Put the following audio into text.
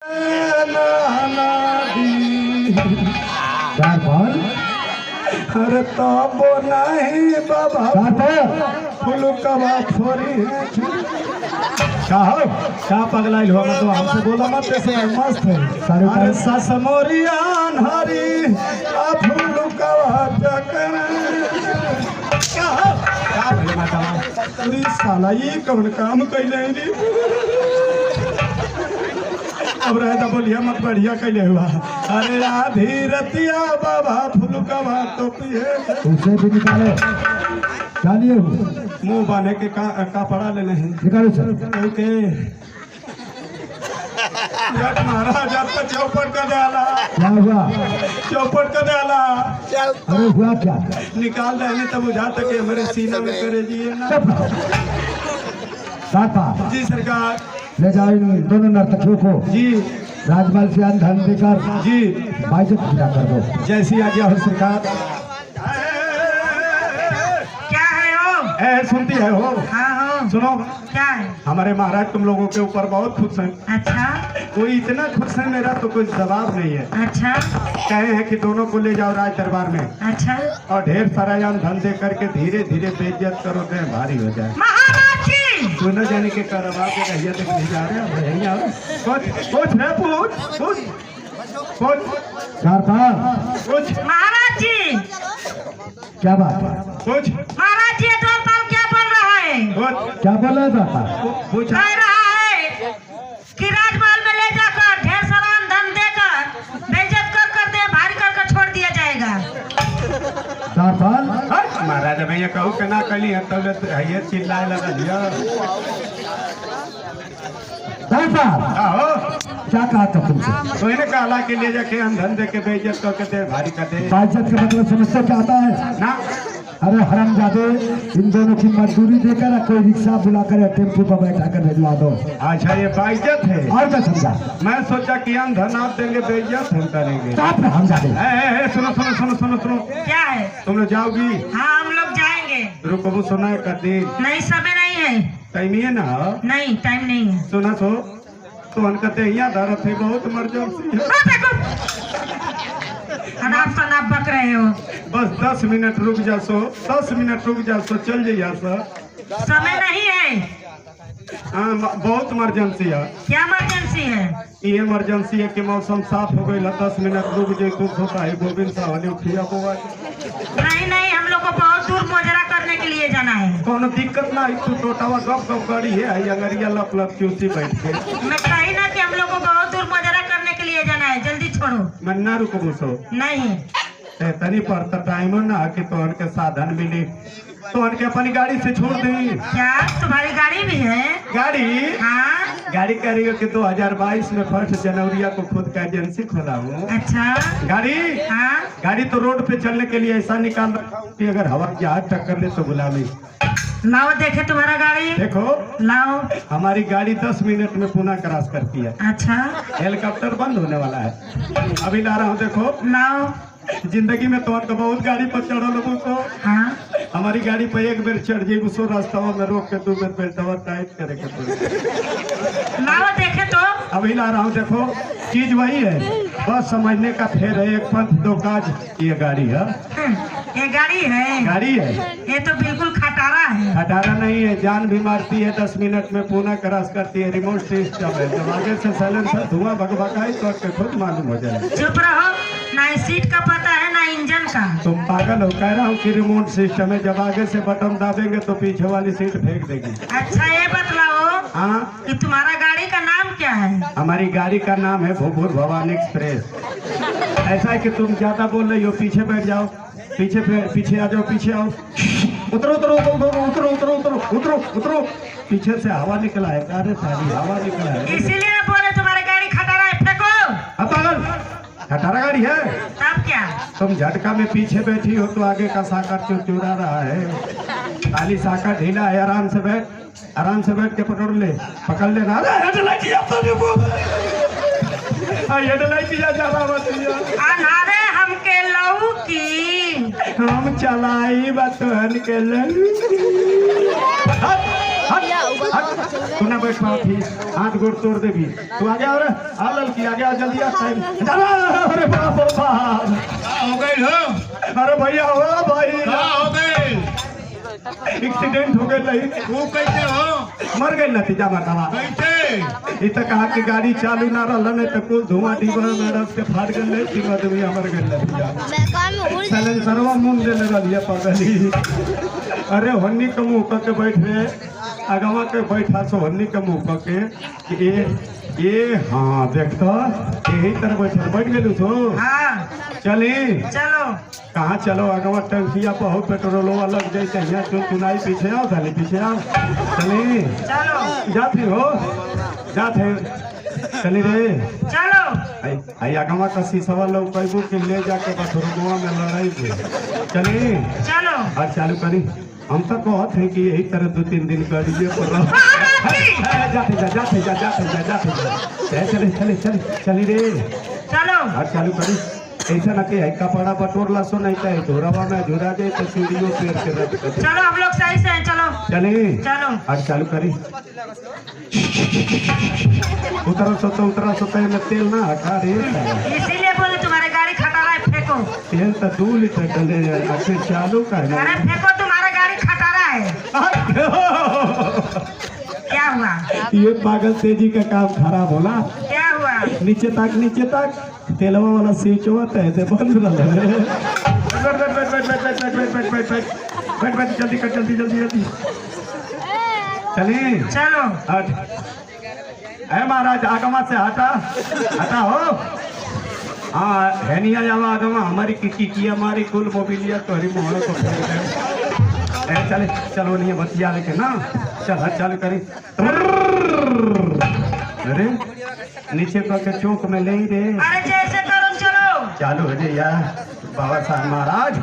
अरे तो नहीं बाबा फूल कबा छोरी है क्या पगलाई हुआ मतलब हमसे बोला मत जैसे मस्त है अरे ससमोरियान हरी फूल कबा चकर क्या साला ये कौन काम कैले अब रहता बोलिया मत बढ़िया कैले हुआ अरे आधी रतिया बाबा फुलकवा तो पिए उसे भी निकालो डालिए मुंह बांधे के का पड़ा लेने हैं निकालो सर ओके महाराज आपका चौपट का डाला क्या हुआ चौपट का डाला अरे हुआ क्या निकाल देने तब बुझा तक हमारे सीना में करे जी ना जी सरकार ले जाओ इन दोनों नर्तकियों को जी राजमहल से धन देकर जी बाइज्जत पूजा कर दो जैसी आज्ञा हो सरकार। क्या है हो? सुनती है हो? हाँ हो। सुनो क्या है? हमारे महाराज तुम लोगों के ऊपर बहुत खुश हैं। अच्छा कोई इतना खुश है मेरा तो कोई जवाब नहीं है। अच्छा कहे हैं कि दोनों को ले जाओ राज दरबार में अच्छा और ढेर सारा यान धन दे करके धीरे धीरे बेइज्जत करो तो भारी हो जाए। महाराज जी सुना जाने के करवा के कहिए तक नहीं जा रहे पूछ महाराज जी क्या बात है पूछ महाराज जी द्वारपाल क्या बोल रहा है? क्या बोल रहा था पूछ कह रहा है कि राजमहल में ले जाकर ढेर सारा धन देकर बेइज्जत कर दे भारी कर छोड़ दिया जाएगा। महाराज भैया कहूँ के ना कली है तब ये चिल्लाए लगा दिया क्या कहा था तुमसे तो इन्हें काला के लिए जाके हम धन दे के बेइज्जत करके दे भारी कर दे बाइज्जत का मतलब समझते क्या आता है ना। अरे हरामजादे इन दोनों की मजदूरी देकर कोई रिक्शा बुलाकर या टेम्पो पर बैठा कर भेजवा दो। अच्छा ये बाइज्जत है और क्या समझा मैं सोचा कि हम धन आप देंगे बेइज्जत हम करेंगे। हरामजादे सुनो सुनो सुनो सुनो सुनो क्या है? तुम लोग जाओगी? हाँ हम लोग जाएंगे। रुको सुना है कर दी नहीं समय नहीं है। टाइम ही है ना नहीं टाइम नहीं है। सुना सो तो अनकते यहाँ धरत है बहुत इमरजेंसी अनाप शनाप बक रहे हो। बस 10 मिनट रुक जा सो 10 मिनट रुक जा सो चल जाइए सर समय नहीं है। हाँ बहुत इमरजेंसी है। क्या इमरजेंसी है? ये इमरजेंसी है कि मौसम साफ हो गई 10 मिनट रुक जाए कुछ होता है गोविंद साहब उठिया को नहीं हम लोग को बहुत दूर मोजरा करने के लिए जाना है। कोनो दिक्कत ना तू टोटावा गप गप गाड़ी है अंगरिया लप लप क्यूसी बैठ के मैं कही ना कि हम लोग को बहुत दूर मोजरा करने के लिए जाना है। जल्दी छोड़ो। मैं ना रुको सो नहीं तनी पर टाइम ना कि तो उनके साधन मिली तो उनके अपनी गाड़ी से छोड़ दी। क्या तुम्हारी गाड़ी भी है? गाड़ी हाँ गाड़ी कह रही हो कि 2022 में 1 जनवरी को खुद का एजेंसी खोला हूँ। अच्छा गाड़ी हाँ गाड़ी तो रोड पे चलने के लिए ऐसा निकाल रखा हूँ कि अगर हवा जहाज टक्कर ले तो गुलामी। लाओ देखे तुम्हारा गाड़ी। देखो लाओ। हमारी गाड़ी 10 मिनट में पुनः क्रॉस करती है। अच्छा हेलीकॉप्टर बंद होने वाला है अभी ला रहा हूँ। देखो लाओ। जिंदगी में तो बहुत गाड़ी पर चढ़ो लोगों को। हाँ हमारी गाड़ी पर एक बेर चढ़ जाए उसको रास्ता में रोक के 2 बेर बेल्टवा टाइट करे के लाओ देखे तो। अभी ला रहा हूँ। देखो चीज वही है बस समझने का फेर है एक पंथ 2 काज। ये गाड़ी है ये गाड़ी है। गाड़ी है ये तो बिल्कुल खटारा है। खटारा नहीं है जान भी मारती है 10 मिनट में पुनः क्रॉस करती है रिमोट सिस्टम है जब आगे से साइलेंसर धुआं भगभगाई तो खुद मालूम हो जाए। चुप रहो ना सीट का पता है ना इंजन का। तुम पागल हो कह रहा हूँ कि रिमोट सिस्टम है जब आगे से बटन दाबेंगे तो पीछे वाली सीट फेंक देगी। अच्छा ये बतलाओ हाँ कि तुम्हारा गाड़ी का नाम क्या है? हमारी गाड़ी का नाम है भूभुर भवानी एक्सप्रेस। ऐसा है कि तुम ज्यादा बोल रही हो पीछे बैठ जाओ पीछे आ जाओ पीछे आओ उतरो उतरो उतरो उतरो उतरो उतरो उतरो उतरो पीछे से हवा निकला है। अरे सारी हवा निकला है इसीलिए बोले तुम्हारी गाड़ी खटारा है। फेंको। पागल खटारा गाड़ी है तब क्या? तुम झटका में पीछे बैठी हो तो आगे का साका चुरा रहा है। खाली साका ढीला है आराम से बैठ के पकड़ लेना। अनारे हमके लहू की हम चलाई बतहन के तू ना बैठ पाओ थी, हाथ गोड़ तोड़ देगी। तू आ गया और आ लड़की आ गया, जल्दी आ टाइम। अरे बाप रे बाप, हो गई हो? अरे भैया हो भाई, हो गई? एक्सीडेंट हो गई। तू कैसे हो? मर गई नतीजा बतावा। कैसे? इ तक कहा कि गाड़ी चालू ना रहा नहीं तो कुल धुआं डिब्बा में रख के फाट गए। तीन आदमी मर गए नतीजा। सलेंसरवा मुंह दे रही पगली। अरे हन्नी के मुंह के बैठ रहे, अगवा के बैठा सो हन्नी के मुंह के कि ये हाँ देखता यही तरह बैठ गए सो। हाँ चली चलो। कहाँ चलो, अगवा टंकिया बहुत पेट्रोलवा लग जाए, यहाँ सुनाई पीछे आओ, खाली पीछे आओ। चली चलो जाती हो, जाते चली रे। चलो। आई अगवा का शीशवा लोग कहबू कि ले जाके बथुरगुआ में लड़ाई के। चली चलो। आज चालू करी। हम तो कहत हैं कि यही तरह 2-3 दिन करिए पर जाते चले चले चले चली रे। चलो। आज चालू करी। ऐसा ना कि कपड़ा बटोरला सो नहीं चाहिए, झोरावा में झोरा दे तो सीढ़ियों पेड़ के रख दे। चलो हम लोग सही से हैं, चलो। चली चलो। आज चालू करी। उतरा सोते में तेल ना हटा रे। इसीलिए बोले तुम्हारे गाड़ी खटारा है, फेंको। तेल तो 2 लीटर डले अच्छे चालू का है अरे फेंको, तुम्हारा गाड़ी खटारा है। क्या हुआ? ये पागल तेजी का काम खराब होला। क्या हुआ? नीचे तक तेलवा वाला स्विच हुआ तो ऐसे बंद रहा। बैठ जल्दी कर, जल्दी चली। चलो। हट है महाराज, आगमा से हटा हो। हाँ है नहीं आया आगमा, हमारी किया हमारी कुल मोबिलिया तो हरी मोहन को चले। चलो नहीं बतिया लेके ना, चल हट चालू करी। अरे नीचे के चौक में ले रे। अरे जैसे करो, चलो। चालू हो जाए यार बाबा साहब महाराज।